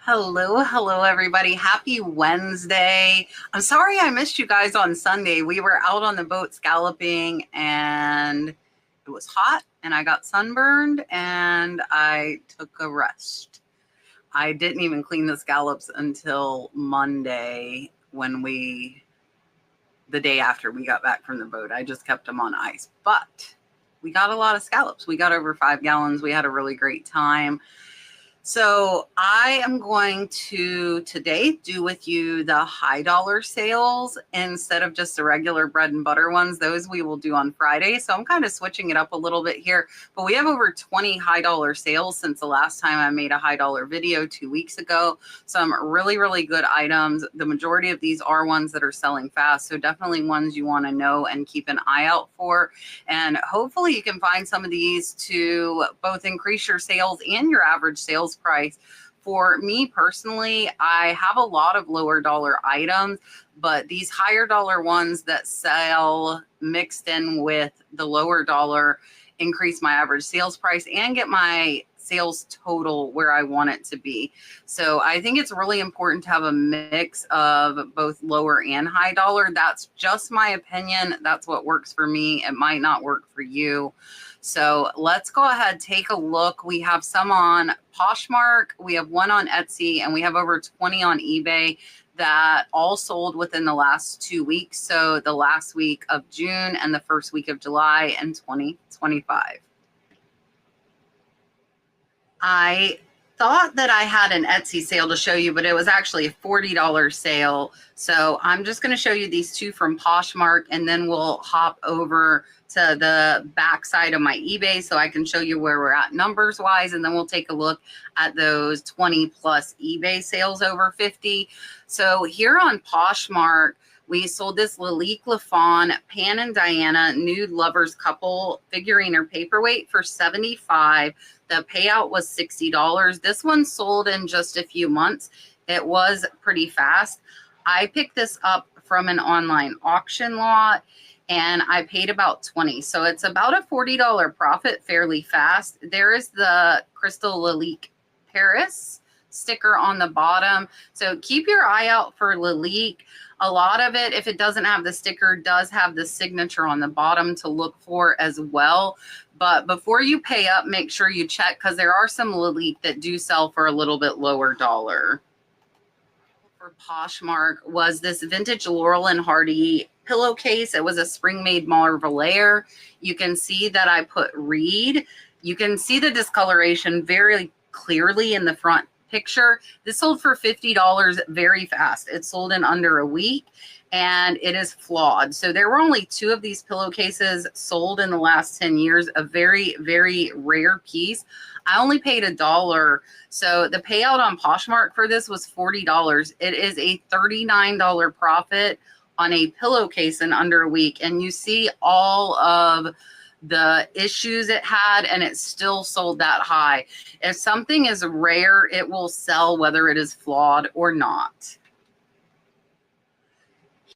Hello, everybody. Happy Wednesday. I'm sorry I missed you guys on Sunday. We were out on the boat scalloping and it was hot and I got sunburned and I took a rest. I didn't even clean the scallops until Monday the day after we got back from the boat. I just kept them on ice, but we got a lot of scallops. We got over 5 gallons. We had a really great time. So I am going to today do with you the high dollar sales instead of just the regular bread and butter ones. Those we will do on Friday. So I'm kind of switching it up a little bit here, but we have over 20 high dollar sales since the last time I made a high dollar video 2 weeks ago. Some really, really good items. The majority of these are ones that are selling fast. So definitely ones you want to know and keep an eye out for. And hopefully you can find some of these to both increase your sales and your average sales price. For me personally, I have a lot of lower dollar items, but these higher dollar ones that sell mixed in with the lower dollar increase my average sales price and get my sales total where I want it to be. So I think it's really important to have a mix of both lower and high dollar. That's just my opinion. That's what works for me. It might not work for you. So let's go ahead, take a look. We have some on Poshmark, we have one on Etsy, and we have over 20 on eBay that all sold within the last 2 weeks. So the last week of June and the first week of July in 2025. I thought that I had an Etsy sale to show you, but it was actually a $40 sale. So I'm just going to show you these two from Poshmark, and then we'll hop over to the back side of my eBay so I can show you where we're at numbers wise, and then we'll take a look at those 20 plus eBay sales over 50. So here on Poshmark, we sold this Lalique Lafon Pan and Diana nude lovers couple figurine or paperweight for $75. The payout was $60. This one sold in just a few months. It was pretty fast. I picked this up from an online auction lot and I paid about $20. So it's about a $40 profit fairly fast. There is the Crystal Lalique Paris sticker on the bottom. So keep your eye out for Lalique. A lot of it, if it doesn't have the sticker, does have the signature on the bottom to look for as well. But before you pay up, make sure you check because there are some Lalique that do sell for a little bit lower dollar. For Poshmark was this vintage Laurel and Hardy pillowcase. It was a spring-made Marvelaire. You can see that I put reed. You can see the discoloration very clearly in the front picture. This sold for $50 very fast. It sold in under a week and it is flawed. So there were only 2 of these pillowcases sold in the last 10 years, a very, very rare piece. I only paid $1. So the payout on Poshmark for this was $40. It is a $39 profit on a pillowcase in under a week. And you see all of the issues it had, and it still sold that high. If something is rare, it will sell whether it is flawed or not.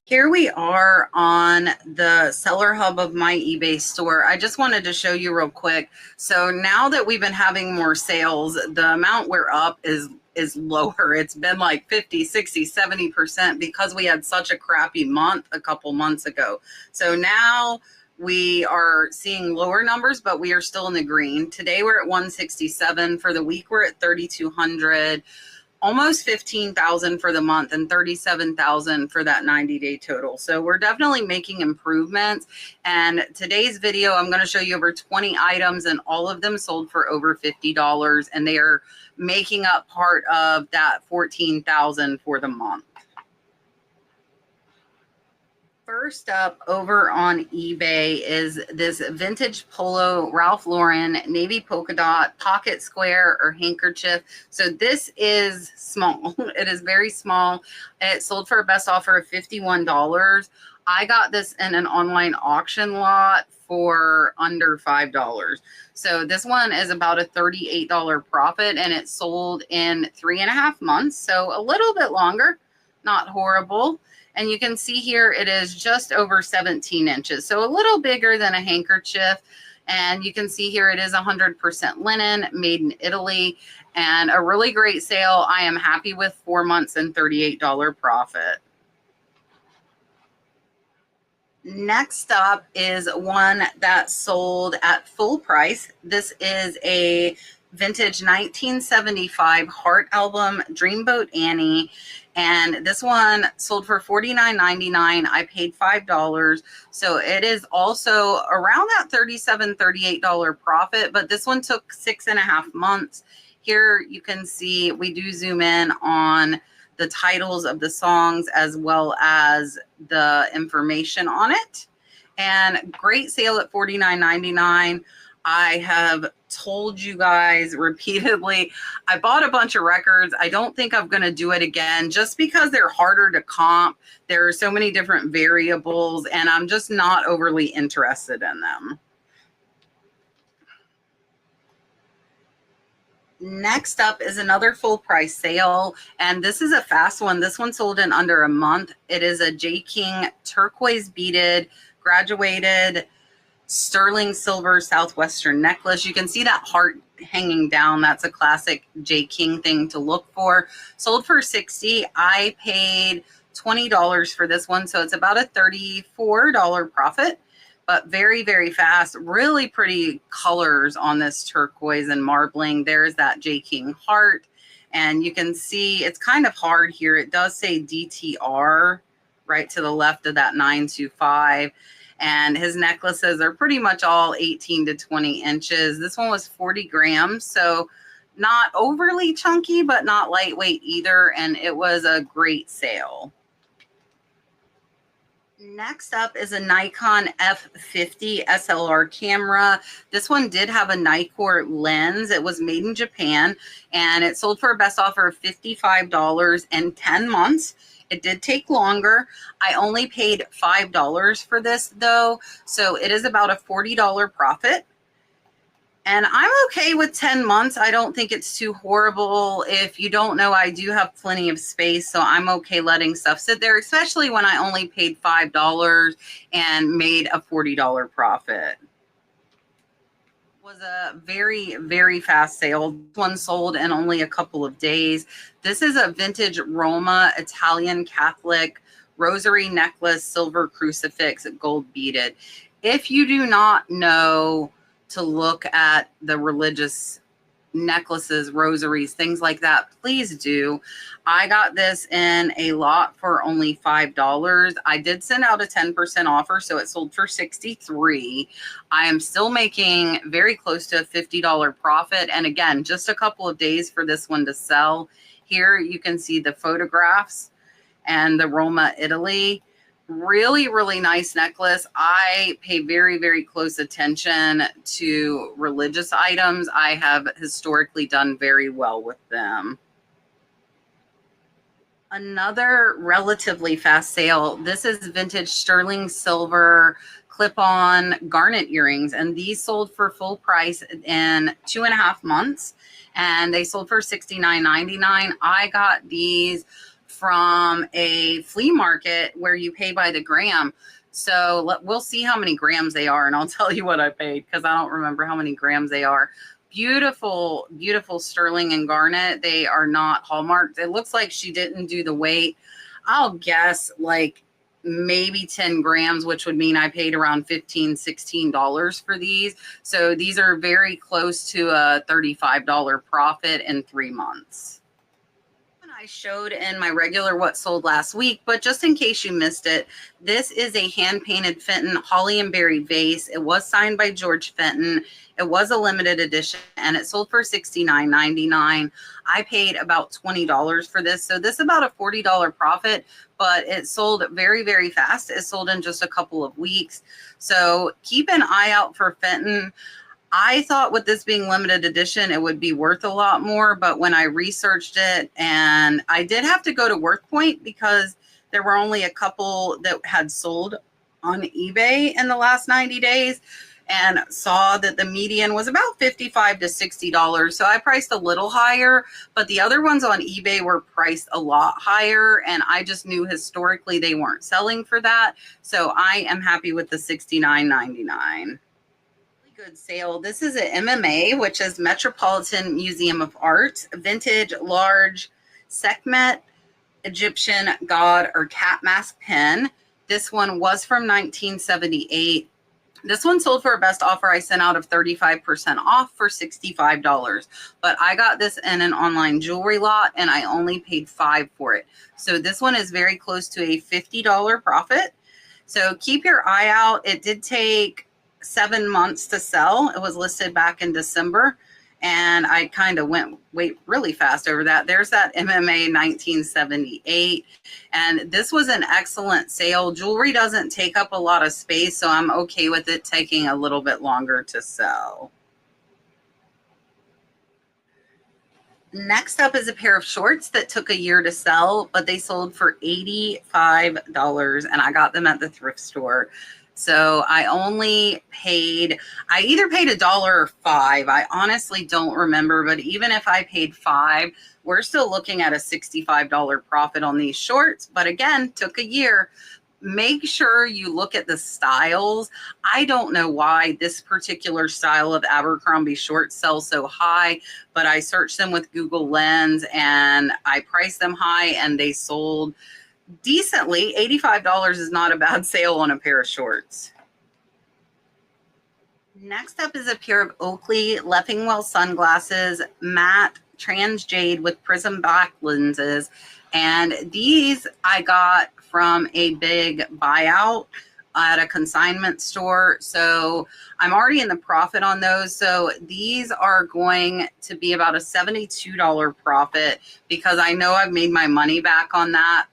Here we are on the seller hub of my eBay store. I just wanted to show you real quick. So now that we've been having more sales, the amount we're up is lower. It's been like 50, 60, 70% because we had such a crappy month a couple months ago. So now we are seeing lower numbers, but we are still in the green. Today we're at 167. For the week, we're at 3,200, almost 15,000 for the month and 37,000 for that 90-day total. So we're definitely making improvements. And today's video, I'm going to show you over 20 items and all of them sold for over $50. And they are making up part of that 14,000 for the month. First up over on eBay is this vintage Polo Ralph Lauren navy polka dot pocket square or handkerchief. So this is small. It is very small. It sold for a best offer of $51. I got this in an online auction lot for under $5. So this one is about a $38 profit and it sold in 3.5 months. So a little bit longer, not horrible. And you can see here it is just over 17 inches. So a little bigger than a handkerchief. And you can see here it is 100% linen, made in Italy. and a really great sale. I am happy with 4 months and $38 profit. Next up is one that sold at full price. This is a vintage 1975 Heart Album Dreamboat Annie, and this one sold for $49.99. I paid $5, so it is also around that $37, $38 profit, but this one took 6.5 months. Here you can see we do zoom in on the titles of the songs as well as the information on it. And great sale at $49.99. I have told you guys repeatedly, I bought a bunch of records. I don't think I'm going to do it again just because they're harder to comp. There are so many different variables and I'm just not overly interested in them. Next up is another full price sale, and this is a fast one. This one sold in under a month. It is a J. King turquoise beaded graduated sterling silver southwestern necklace. You can see that heart hanging down. That's a classic J. King thing to look for. Sold for $60. I paid $20 for this one, so it's about a $34 profit. But very, very fast. Really pretty colors on this turquoise and marbling. There's that J. King heart. And you can see it's kind of hard here. It does say DTR right to the left of that 925. And his necklaces are pretty much all 18 to 20 inches. This one was 40 grams. So not overly chunky, but not lightweight either. And it was a great sale. Next up is a Nikon F50 SLR camera. This one did have a Nikkor lens. It was made in Japan and it sold for a best offer of $55 and 10 months. It did take longer. I only paid $5 for this though, so it is about a $40 profit. And I'm okay with 10 months. I don't think it's too horrible. If you don't know, I do have plenty of space, so I'm okay letting stuff sit there, especially when I only paid $5 and made a $40 profit. It was a very, very fast sale. This one sold in only a couple of days. This is a vintage Roma Italian Catholic rosary necklace, silver crucifix, gold beaded. If you do not know to look at the religious necklaces, rosaries, things like that, please do. I got this in a lot for only $5. I did send out a 10% offer, so it sold for $63. I am still making very close to a $50 profit. And again, just a couple of days for this one to sell. Here you can see the photographs and the Roma, Italy. Really, really nice necklace. I pay very, very close attention to religious items. I have historically done very well with them. Another relatively fast sale. This is vintage sterling silver clip-on garnet earrings, and these sold for full price in 2.5 months, and they sold for $69.99. I got these from a flea market where you pay by the gram. So we'll see how many grams they are and I'll tell you what I paid because I don't remember how many grams they are. Beautiful, beautiful sterling and garnet. They are not hallmarked. It looks like she didn't do the weight. I'll guess like maybe 10 grams, which would mean I paid around $15, $16 for these. So these are very close to a $35 profit in 3 months. I showed in my regular what sold last week, but just in case you missed it, this is a hand-painted Fenton holly and berry vase. It was signed by George Fenton. It was a limited edition and it sold for $69.99. I paid about $20 for this. So this is about a $40 profit, but it sold very, very fast. It sold in just a couple of weeks. So keep an eye out for Fenton. I thought with this being limited edition, it would be worth a lot more. But when I researched it, and I did have to go to WorthPoint because there were only a couple that had sold on eBay in the last 90 days and saw that the median was about $55 to $60. So I priced a little higher, but the other ones on eBay were priced a lot higher. And I just knew historically they weren't selling for that. So I am happy with the $69.99. good sale. This is an MMA, which is Metropolitan Museum of Art, vintage large Sekhmet Egyptian god or cat mask pen. This one was from 1978. This one sold for a best offer I sent out of 35% off for $65. But I got this in an online jewelry lot and I only paid $5 for it. So this one is very close to a $50 profit. So keep your eye out. It did take 7 months to sell. It was listed back in December. And I kind of went really fast over that. There's that MMA 1978. And this was an excellent sale. Jewelry doesn't take up a lot of space, so I'm okay with it taking a little bit longer to sell. Next up is a pair of shorts that took a year to sell, but they sold for $85, and I got them at the thrift store. So I only paid, I either paid $1 or $5. I honestly don't remember, but even if I paid $5, we're still looking at a $65 profit on these shorts. But again, took a year. Make sure you look at the styles. I don't know why this particular style of Abercrombie shorts sells so high, but I searched them with Google Lens and I priced them high and they sold decently. $85 is not a bad sale on a pair of shorts. Next up is a pair of Oakley Leffingwell sunglasses, matte trans jade with prism back lenses. And these I got from a big buyout at a consignment store. So I'm already in the profit on those. So these are going to be about a $72 profit because I know I've made my money back on that.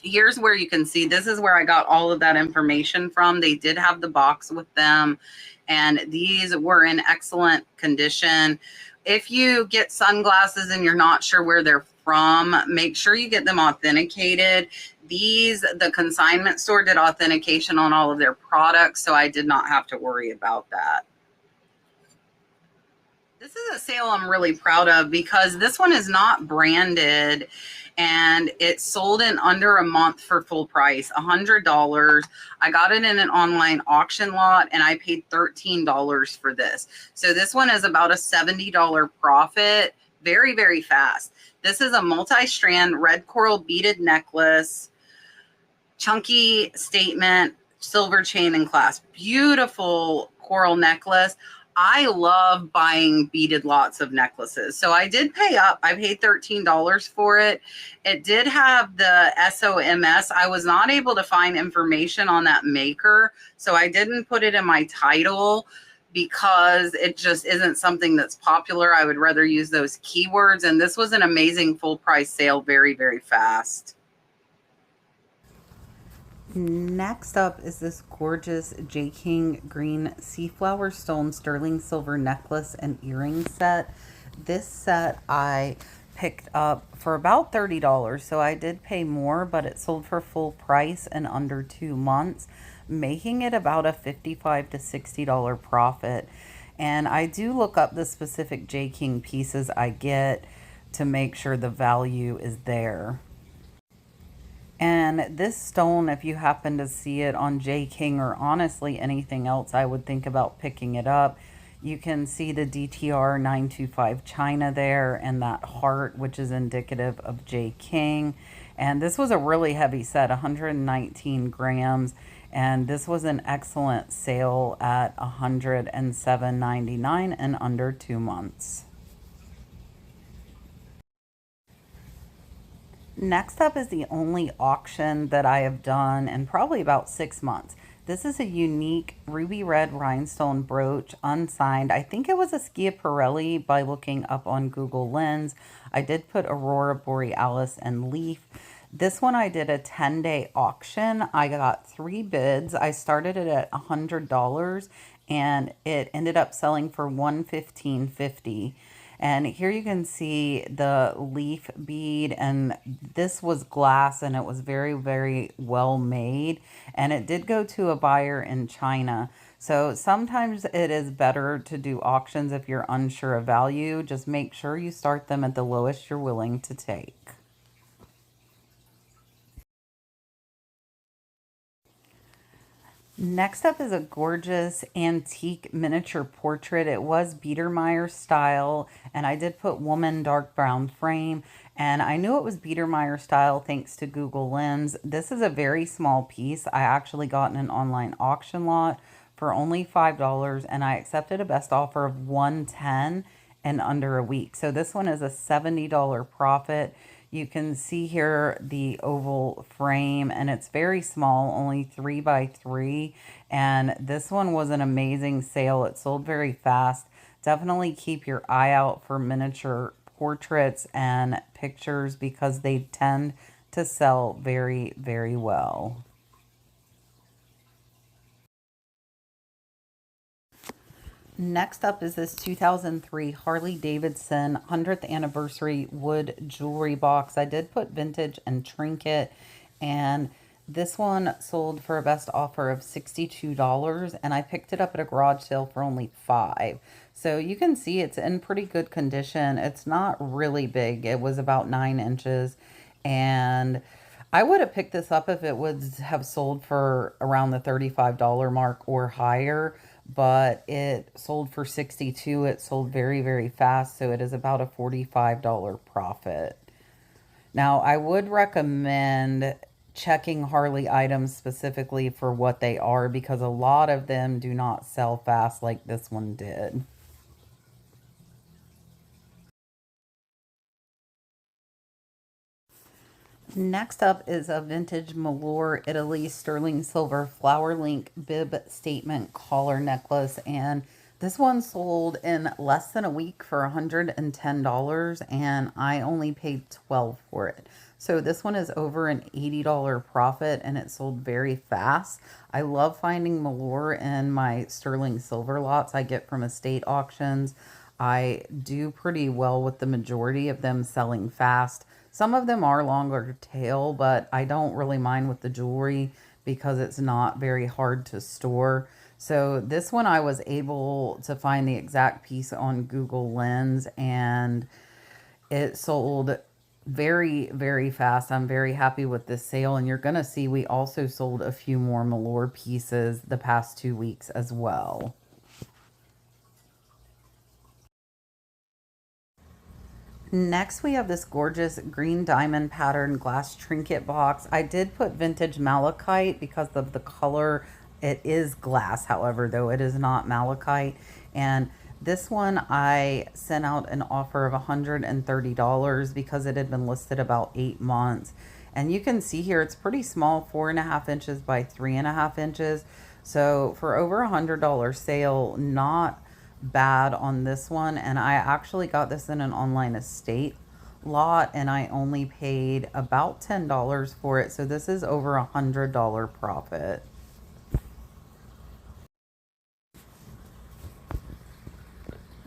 Here's where you can see, this is where I got all of that information from. They did have the box with them, and these were in excellent condition. If you get sunglasses and you're not sure where they're from, make sure you get them authenticated. These, the consignment store did authentication on all of their products, so I did not have to worry about that. This is a sale I'm really proud of because this one is not branded and it sold in under a month for full price, $100. I got it in an online auction lot and I paid $13 for this. So this one is about a $70 profit, very, very fast. This is a multi-strand red coral beaded necklace, chunky statement, silver chain and clasp. Beautiful coral necklace. I love buying beaded lots of necklaces. So I did pay up. I paid $13 for it. It did have the SOMS. I was not able to find information on that maker, so I didn't put it in my title because it just isn't something that's popular. I would rather use those keywords. And this was an amazing full price sale, very, very fast. Next up is this gorgeous J. King green Seaflower stone sterling silver necklace and earring set. This set I picked up for about $30, so I did pay more, but it sold for full price in under 2 months, making it about a $55 to $60 profit. And I do look up the specific J. King pieces I get to make sure the value is there. And this stone, if you happen to see it on J. King or honestly anything else, I would think about picking it up. You can see the DTR 925 China there and that heart, which is indicative of J. King. And this was a really heavy set, 119 grams. And this was an excellent sale at $107.99 in under 2 months. Next up is the only auction that I have done in probably about 6 months. This is a unique ruby red rhinestone brooch, unsigned. I think it was a Schiaparelli by looking up on Google Lens. I did put Aurora Borealis and leaf. This one I did a 10-day auction. I got 3 bids. I started it at $100 and it ended up selling for $115.50. And here you can see the leaf bead, and this was glass and it was very, very well made. And it did go to a buyer in China. So sometimes it is better to do auctions if you're unsure of value. Just make sure you start them at the lowest you're willing to take. Next up is a gorgeous antique miniature portrait. It was Biedermeier style, and I did put woman dark brown frame, and I knew it was Biedermeier style thanks to Google Lens. This is a very small piece. I actually got in an online auction lot for only $5, and I accepted a best offer of 110 in under a week. So this one is a $70 profit. You can see here the oval frame, and it's very small, only 3 by 3. And this one was an amazing sale. It sold very fast. Definitely keep your eye out for miniature portraits and pictures because they tend to sell very, very well. Next up is this 2003 Harley Davidson 100th anniversary wood jewelry box. I did put vintage and trinket, and this one sold for a best offer of $62, and I picked it up at a garage sale for only 5. So you can see it's in pretty good condition. It's not really big. It was about 9 inches, and I would have picked this up if it would have sold for around the $35 mark or higher, but it sold for 62. It sold very, very fast, so it is about a $45 profit. Now, I would recommend checking Harley items specifically for what they are because a lot of them do not sell fast like this one did. Next up is a vintage Mour Italy sterling silver flower link bib statement collar necklace, and this one sold in less than a week for $110, and I only paid 12 for it. So this one is over an $80 profit, and it sold very fast. I love finding Mour in my sterling silver lots I get from estate auctions. I do pretty well with the majority of them selling fast. Some of them are longer tail, but I don't really mind with the jewelry because it's not very hard to store. So this one I was able to find the exact piece on Google Lens, and it sold very, very fast. I'm very happy with this sale, and you're going to see we also sold a few more Mour pieces the past 2 weeks as well. Next, we have this gorgeous green diamond pattern glass trinket box. I did put vintage malachite because of the color. It is glass, however, though it is not malachite. And this one I sent out an offer of $130 because it had been listed about 8 months. And you can see here it's pretty small, 4.5 inches by 3.5 inches. So for over $100 sale, not bad on this one. And I actually got this in an online estate lot, and I only paid about $10 for it. So this is over $100 profit.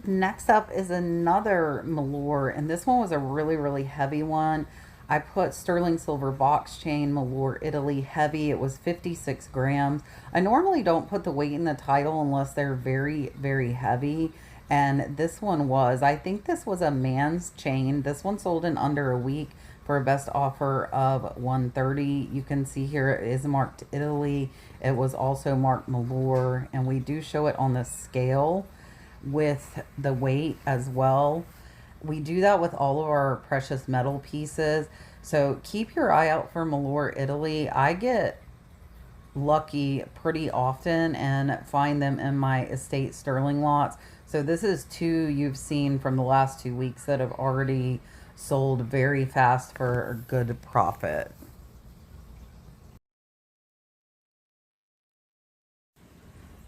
Next up is another Mour, and this one was a really, really heavy one. I put sterling silver box chain, Mour Italy heavy. It was 56 grams. I normally don't put the weight in the title unless they're very, very heavy. And this one was, I think this was a man's chain. This one sold in under a week for a best offer of 130. You can see here it is marked Italy. It was also marked Mour, and we do show it on the scale with the weight as well. We do that with all of our precious metal pieces. So keep your eye out for Mour Italy. I get lucky pretty often and find them in my estate sterling lots. So this is two you've seen from the last 2 weeks that have already sold very fast for a good profit.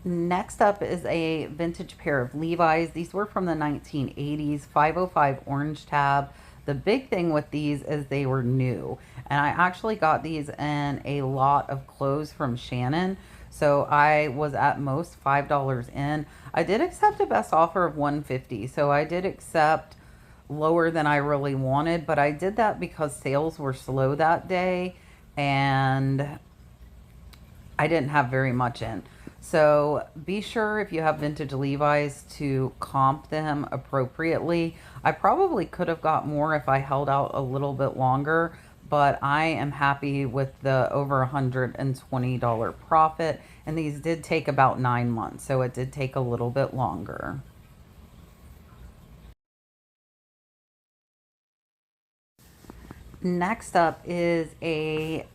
Next up is a vintage pair of Levi's. These were from the 1980s, 505 orange tab. The big thing with these is they were new. And I actually got these in a lot of clothes from Shannon. So I was at most $5 in. I did accept a best offer of 150. So I did accept lower than I really wanted, but I did that because sales were slow that day and I didn't have very much in. So be sure if you have vintage Levi's to comp them appropriately. I probably could have got more if I held out a little bit longer, but I am happy with the over $120 profit. And these did take about 9 months, so it did take a little bit longer. Next up is a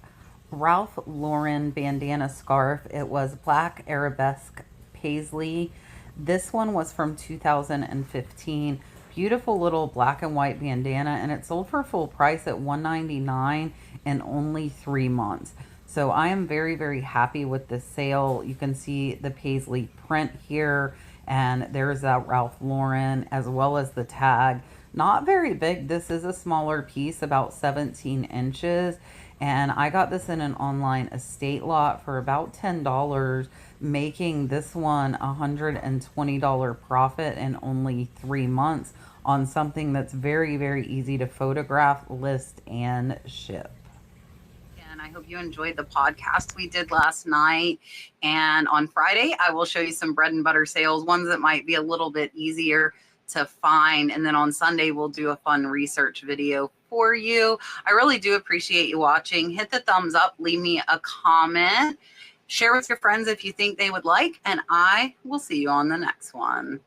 Ralph Lauren bandana scarf. It was black arabesque paisley. This one was from 2015. Beautiful little black and white bandana, and it sold for full price at $199 in only 3 months. So I am very, very happy with this sale. You can see the paisley print here, and there's that Ralph Lauren as well as the tag. Not very big. This is a smaller piece, about 17 inches. And I got this in an online estate lot for about $10, making this one $120 profit in only 3 months on something that's very, very easy to photograph, list, and ship. And I hope you enjoyed the podcast we did last night. And on Friday, I will show you some bread and butter sales, ones that might be a little bit easier to find. And then on Sunday, we'll do a fun research video for you. I really do appreciate you watching. Hit the thumbs up, leave me a comment, share with your friends if you think they would like, and I will see you on the next one.